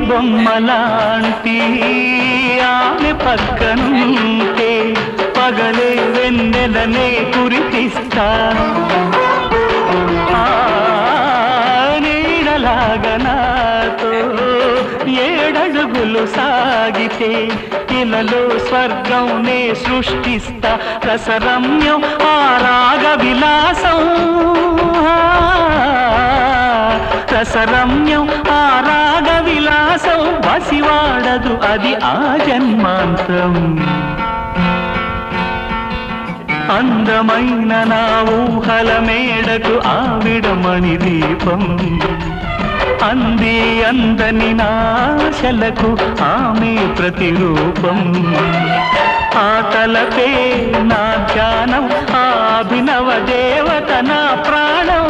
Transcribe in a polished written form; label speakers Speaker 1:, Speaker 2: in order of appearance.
Speaker 1: బొమ్మలాంటి ఆమె పక్కనుంటే పగలే వెన్నెలనే కురిపిస్తా నీడలాగా నాతో ఏడడుగులు సాగితే ఇలలో స్వర్గం నే సృష్టిస్తా రసరమ్యం ఆ రాగ విలాసం రసరమ్యం ఆ రాగ విలాసం వసివాడదు అది ఆ జన్మాంతం అందమైన నా ఊహల మేడకు ఆవిడమణి దీపం అంది అందని నాశలకు ఆమె ప్రతిరూపం ఆ తలపే నా ధ్యానం ఆ అభినవ దేవత నా ప్రాణం